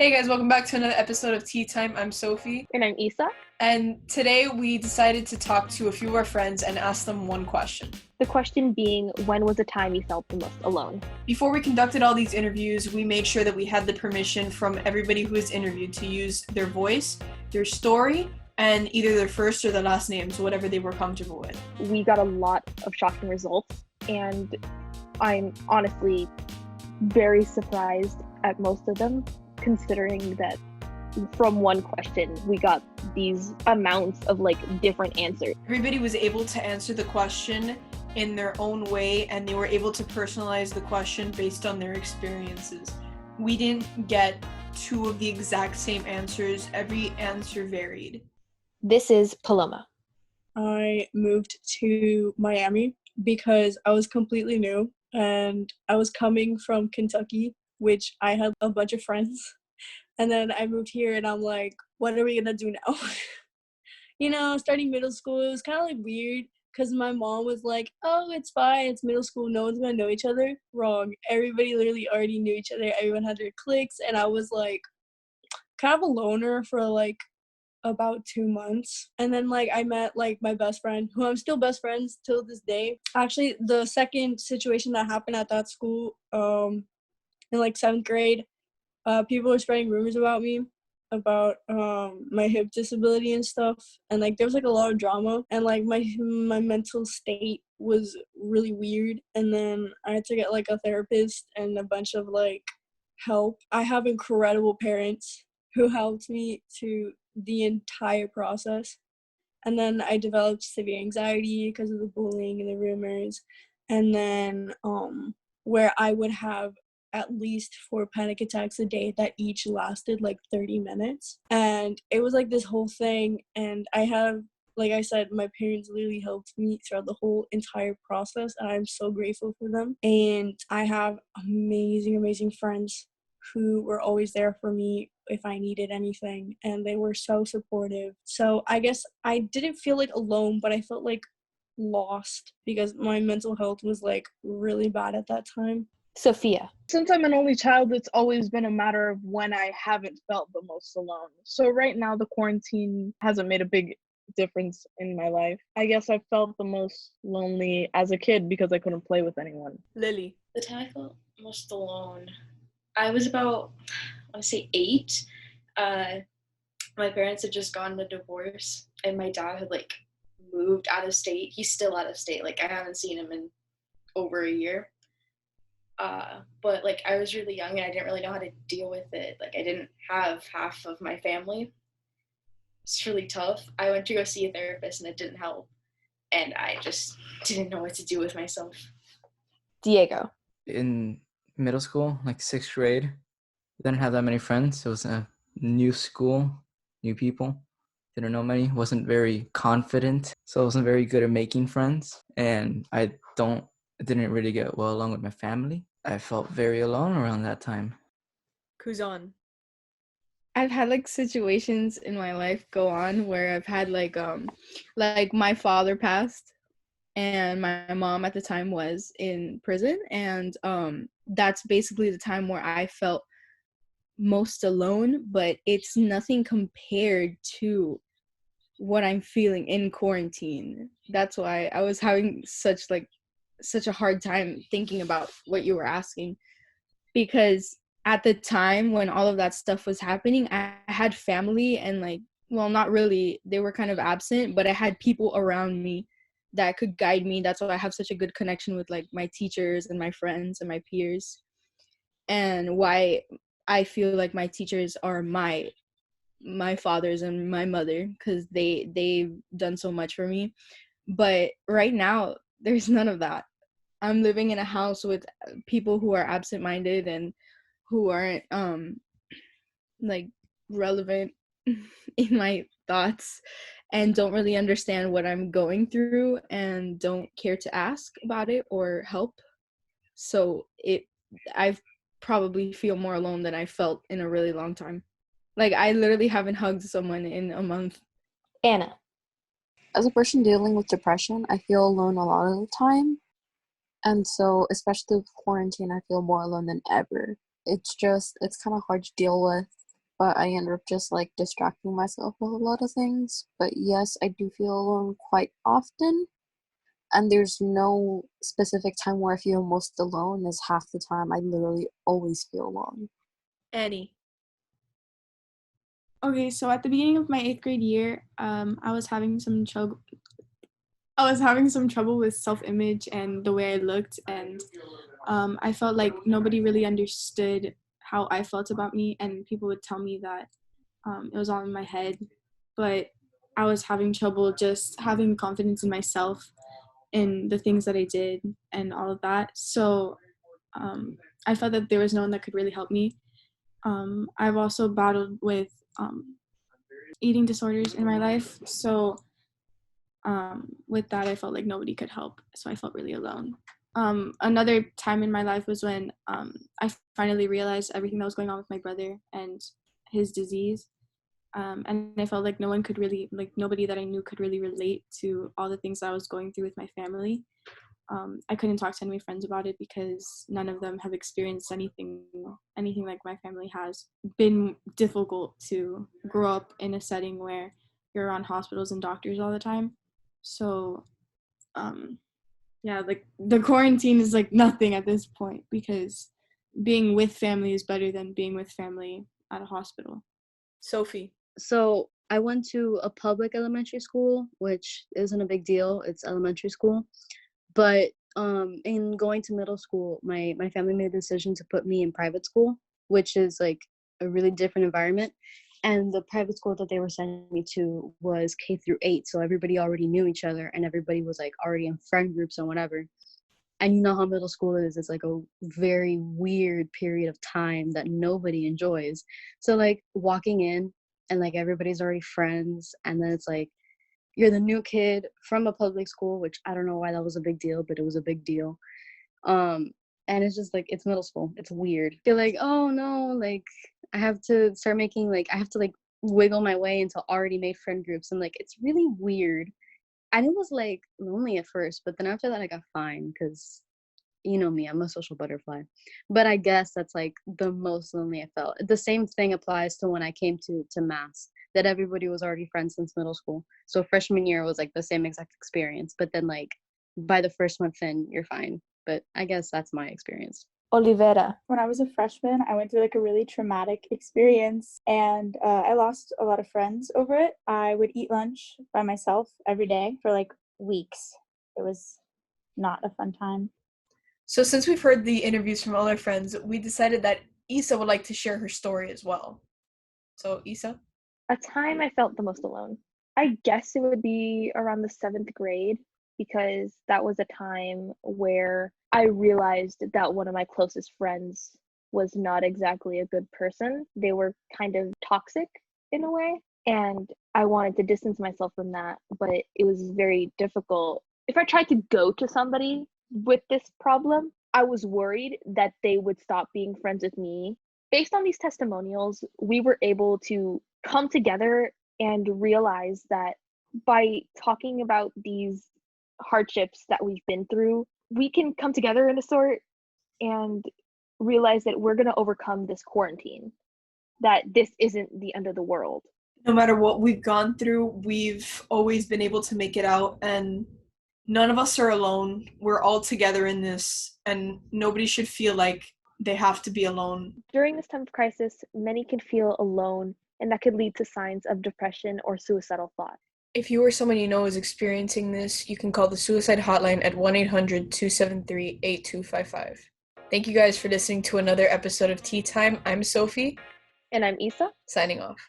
Hey guys, welcome back to another episode of Tea Time. I'm Sophie. And I'm Isa. And today we decided to talk to a few of our friends and ask them one question. The question being, when was the time you felt the most alone? Before we conducted all these interviews, we made sure that we had the permission from everybody who was interviewed to use their voice, their story, and either their first or their last names, whatever they were comfortable with. We got a lot of shocking results, and I'm honestly very surprised at most of them, considering that from one question we got these amounts of different answers. Everybody was able to answer the question in their own way, and they were able to personalize the question based on their experiences. We didn't get two of the exact same answers. Every answer varied. This is Paloma. I moved to Miami because I was completely new and I was coming from Kentucky, which I had a bunch of friends. And then I moved here and I'm like, what are we gonna do now? Starting middle school, it was kind of weird because my mom was like, oh, it's fine, it's middle school, no one's gonna know each other. Wrong. Everybody literally already knew each other. Everyone had their cliques, and I was kind of a loner for about 2 months. And then I met my best friend, who I'm still best friends till this day. Actually, the second situation that happened at that school, in 7th grade, people were spreading rumors about me, about my hip disability and stuff, and there was a lot of drama, and my mental state was really weird. And then I had to get a therapist and a bunch of help. I have incredible parents who helped me through the entire process. And then I developed severe anxiety because of the bullying and the rumors. And then where I would have at least 4 panic attacks a day that each lasted 30 minutes. And it was this whole thing. And I have, like I said, my parents literally helped me throughout the whole entire process, and I'm so grateful for them. And I have amazing friends who were always there for me if I needed anything, and they were so supportive. So I guess I didn't feel alone, but I felt lost because my mental health was really bad at that time. Sophia. Since I'm an only child, it's always been a matter of when I haven't felt the most alone. So right now, the quarantine hasn't made a big difference in my life. I guess I felt the most lonely as a kid because I couldn't play with anyone. Lily. The time I felt most alone, I was about, I would say 8. My parents had just gotten a divorce, and my dad had moved out of state. He's still out of state. I haven't seen him in over a year. But I was really young and I didn't really know how to deal with it. I didn't have half of my family. It's really tough. I went to go see a therapist and it didn't help. And I just didn't know what to do with myself. Diego. In middle school, 6th grade, didn't have that many friends. It was a new school, new people. Didn't know many, wasn't very confident. So I wasn't very good at making friends. And I didn't really get well along with my family. I felt very alone around that time. Kuzan. I've had situations in my life go on where I've had my father passed and my mom at the time was in prison, and that's basically the time where I felt most alone, but it's nothing compared to what I'm feeling in quarantine. That's why I was having such a hard time thinking about what you were asking, because at the time when all of that stuff was happening, I had family and not really, they were kind of absent, but I had people around me that could guide me. That's why I have such a good connection with my teachers and my friends and my peers, and why I feel my teachers are my fathers and my mother, because they've done so much for me. But right now there's none of that. I'm living in a house with people who are absent-minded and who aren't relevant in my thoughts and don't really understand what I'm going through and don't care to ask about it or help. So I probably feel more alone than I felt in a really long time. I literally haven't hugged someone in a month. Anna. As a person dealing with depression, I feel alone a lot of the time. And so, especially with quarantine, I feel more alone than ever. It's kind of hard to deal with but I end up just like distracting myself with a lot of things. But yes, I do feel alone quite often. And there's no specific time where I feel most alone, is half the time I literally always feel alone. Annie. Okay, so at the beginning of my 8th grade year, I was having some trouble. I was having some trouble with self-image and the way I looked, and I felt like nobody really understood how I felt about me, and people would tell me that it was all in my head, but I was having trouble just having confidence in myself, in the things that I did, and all of that. So I felt that there was no one that could really help me. I've also battled with eating disorders in my life, so with that I felt like nobody could help, so I felt really alone. Another time in my life was when I finally realized everything that was going on with my brother and his disease, and I felt like no one could really, like nobody that I knew could really relate to all the things that I was going through with my family. I couldn't talk to any of my friends about it because none of them have experienced anything like my family has. Been difficult to grow up in a setting where you're around hospitals and doctors all the time. So yeah, like the quarantine is like nothing at this point, because being with family is better than being with family at a hospital. Sophie. So I went to a public elementary school, which isn't a big deal. It's elementary school. But in going to middle school, my family made the decision to put me in private school, which is like a really different environment. And the private school that they were sending me to was K through 8. So everybody already knew each other and everybody was like already in friend groups and whatever. And you know how middle school is. It's like a very weird period of time that nobody enjoys. So like walking in and like everybody's already friends. And then it's like, you're the new kid from a public school, which I don't know why that was a big deal, but it was a big deal. And it's just like, it's middle school. It's weird. You're like, oh no, like I have to start making, like, I have to like wiggle my way into already made friend groups. And like, it's really weird. And it was like lonely at first, but then after that I got fine because you know me, I'm a social butterfly. But I guess that's like the most lonely I felt. The same thing applies to when I came to Mass, that everybody was already friends since middle school. So freshman year was like the same exact experience. But then like by the first month in, you're fine. But I guess that's my experience. Olivera. When I was a freshman, I went through like a really traumatic experience and I lost a lot of friends over it. I would eat lunch by myself every day for like weeks. It was not a fun time. So since we've heard the interviews from all our friends, we decided that Issa would like to share her story as well. So Issa? A time I felt the most alone. I guess it would be around the 7th grade, because that was a time where I realized that one of my closest friends was not exactly a good person. They were kind of toxic in a way, and I wanted to distance myself from that, but it was very difficult. If I tried to go to somebody with this problem, I was worried that they would stop being friends with me. Based on these testimonials, we were able to come together and realize that by talking about these hardships that we've been through, we can come together in a sort and realize that we're going to overcome this quarantine, that this isn't the end of the world. No matter what we've gone through, we've always been able to make it out, and none of us are alone. We're all together in this, and nobody should feel like they have to be alone. During this time of crisis, many can feel alone, and that could lead to signs of depression or suicidal thought. If you or someone you know is experiencing this, you can call the suicide hotline at 1-800-273-8255. Thank you guys for listening to another episode of Tea Time. I'm Sophie. And I'm Issa. Signing off.